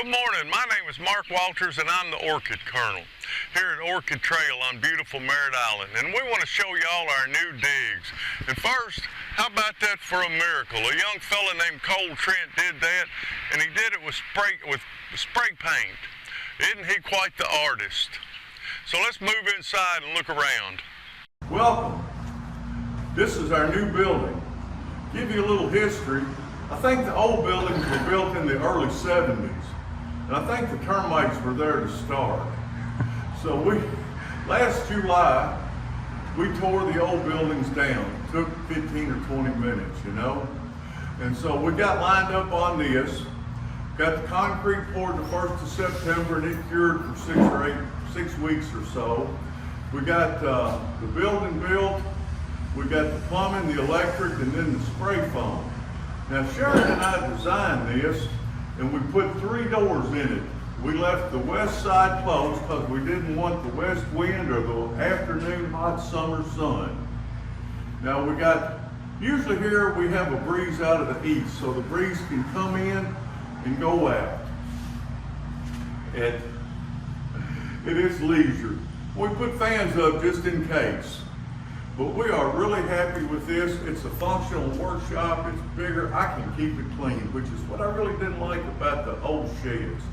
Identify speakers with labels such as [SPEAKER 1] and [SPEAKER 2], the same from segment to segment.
[SPEAKER 1] Good morning, my name is Mark Walters and I'm the Orchid Colonel here at Orchid Trail on beautiful Merritt Island, and we want to show y'all our new digs. And first, how about that for a miracle? A young fella named Cole Trent did that, and he did it with spray paint. Isn't he quite the artist? So let's move inside and look around.
[SPEAKER 2] Welcome. This is our new building. Give you a little history. I think the old buildings were built in the early 70s, and I think the termites were there to start. So last July, we tore the old buildings down. It took 15 or 20 minutes, you know? And so we got lined up on this, got the concrete poured the 1st of September, and it cured for 6 weeks or so. We got the building built, we got the plumbing, the electric, and then the spray foam. Now Sharon and I designed this, and we put 3 doors in it. We left the west side closed because we didn't want the west wind or the afternoon hot summer sun. Now usually here we have a breeze out of the east, so the breeze can come in and go out. And it is leisure. We put fans up just in case. But we are really happy with this. It's a functional workshop, it's bigger, I can keep it clean, which is what I really didn't like about the old sheds.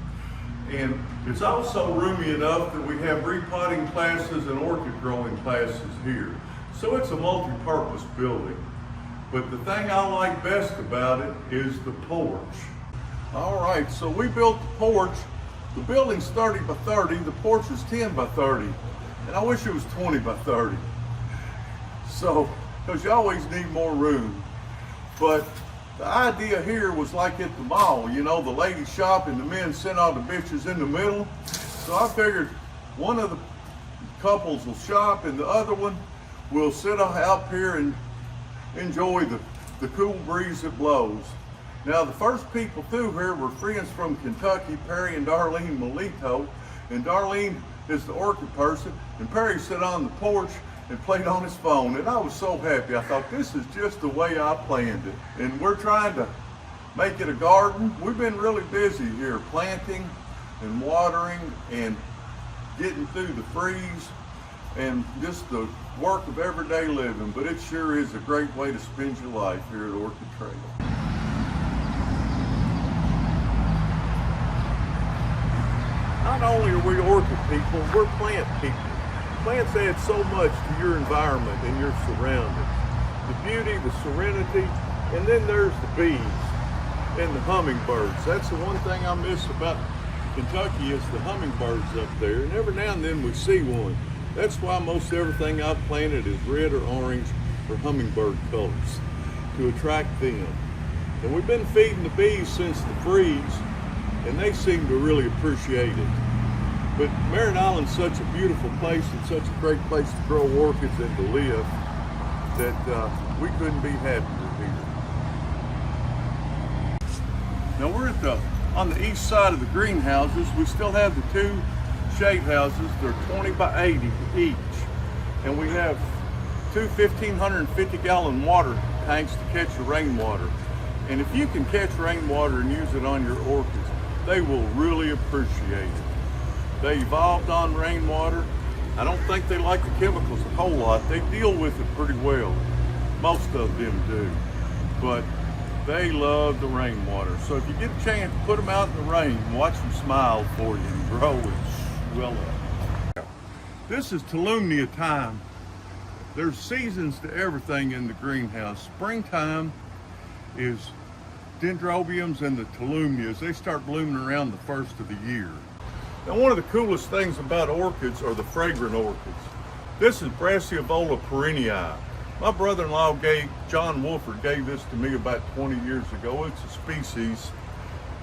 [SPEAKER 2] And it's also roomy enough that we have repotting classes and orchid growing classes here. So it's a multi-purpose building. But the thing I like best about it is the porch. All right, so we built the porch. The building's 30 by 30, the porch is 10 by 30. And I wish it was 20 by 30. So, because you always need more room. But the idea here was like at the mall, you know, the ladies shop and the men send all the bitches in the middle. So I figured one of the couples will shop and the other one will sit out here and enjoy the cool breeze that blows. Now the first people through here were friends from Kentucky, Perry and Darlene Melito. And Darlene is the orchid person, and Perry sat on the porch and played on his phone, and I was so happy. I thought, this is just the way I planned it. And we're trying to make it a garden. We've been really busy here planting and watering and getting through the freeze and just the work of everyday living, but it sure is a great way to spend your life here at Orchid Trail. Not only are we orchid people, we're plant people. Plants add so much to your environment and your surroundings. The beauty, the serenity, and then there's the bees and the hummingbirds. That's the one thing I miss about Kentucky is the hummingbirds up there, and every now and then we see one. That's why most everything I've planted is red or orange or hummingbird colors, to attract them. And we've been feeding the bees since the freeze, and they seem to really appreciate it. But Merritt Island's such a beautiful place and such a great place to grow orchids and to live that we couldn't be happier here. Now we're on the east side of the greenhouses. We still have the 2 shade houses. They're 20 by 80 each. And we have 2 1,550-gallon water tanks to catch your rainwater. And if you can catch rainwater and use it on your orchids, they will really appreciate it. They evolved on rainwater. I don't think they like the chemicals a whole lot. They deal with it pretty well. Most of them do. But they love the rainwater. So if you get a chance, put them out in the rain and watch them smile for you and grow and swell up. This is Tolumnia time. There's seasons to everything in the greenhouse. Springtime is dendrobiums and the Tolumnias. They start blooming around the 1st of the year. Now one of the coolest things about orchids are the fragrant orchids. This is Brassavola Perrinii. My brother-in-law John Wolford gave this to me about 20 years ago. It's a species,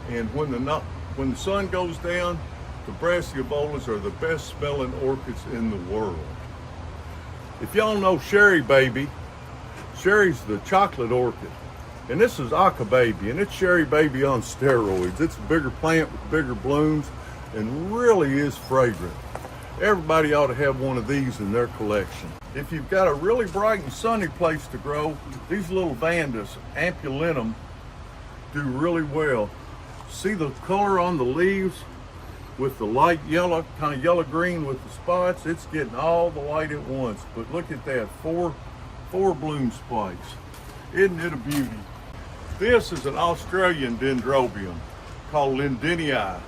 [SPEAKER 2] and when the sun goes down, the Brassavolas are the best smelling orchids in the world. If y'all know Sherry Baby, Sherry's the chocolate orchid. And this is Aka Baby, and it's Sherry Baby on steroids. It's a bigger plant with bigger blooms and really is fragrant. Everybody ought to have one of these in their collection. If you've got a really bright and sunny place to grow, these little Vandas, Ampulinum, do really well. See the color on the leaves with the light yellow, kind of yellow-green with the spots? It's getting all the light at once. But look at that, four bloom spikes. Isn't it a beauty? This is an Australian dendrobium called Lindiniae,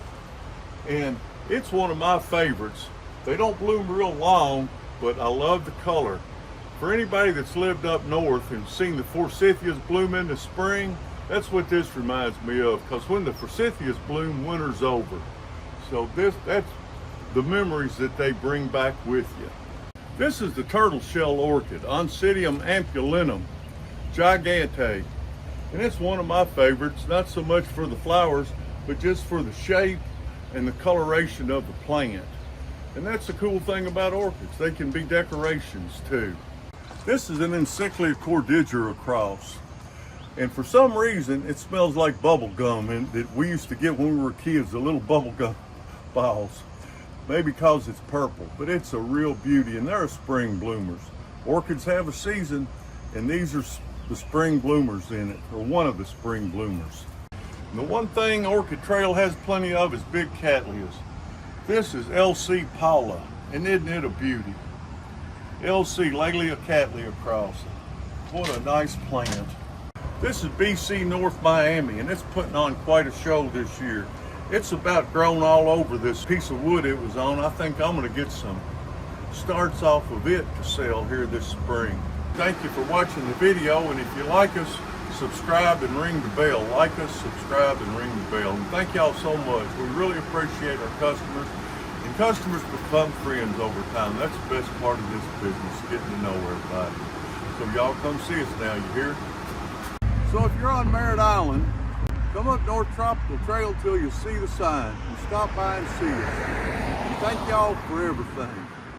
[SPEAKER 2] and it's one of my favorites. They don't bloom real long, but I love the color. For anybody that's lived up north and seen the forsythias bloom in the spring, that's what this reminds me of, because when the forsythias bloom, winter's over. So that's the memories that they bring back with you. This is the turtle shell orchid, Oncidium ampulinum, Gigante. And it's one of my favorites, not so much for the flowers, but just for the shape and the coloration of the plant. And that's the cool thing about orchids. They can be decorations too. This is an Encyclia Cordigera cross. And for some reason, it smells like bubble gum, and that we used to get when we were kids, the little bubble gum balls. Maybe because it's purple, but it's a real beauty, and they're spring bloomers. Orchids have a season, and these are the spring bloomers in it, or one of the spring bloomers. And the one thing Orchid Trail has plenty of is big Cattleyas. This is LC Paula, and isn't it a beauty? LC, Leglia Cattleya cross. What a nice plant. This is BC North Miami, and it's putting on quite a show this year. It's about grown all over this piece of wood it was on. I think I'm gonna get some starts off of it to sell here this spring. Thank you for watching the video, and if you like us, subscribe and ring the bell. Like us, subscribe, and ring the bell. And thank y'all so much. We really appreciate our customers, and customers become friends over time. That's the best part of this business, getting to know everybody. So y'all come see us now, you hear? So if you're on Merritt Island, come up North Tropical Trail till you see the sign, and stop by and see us. And thank y'all for everything.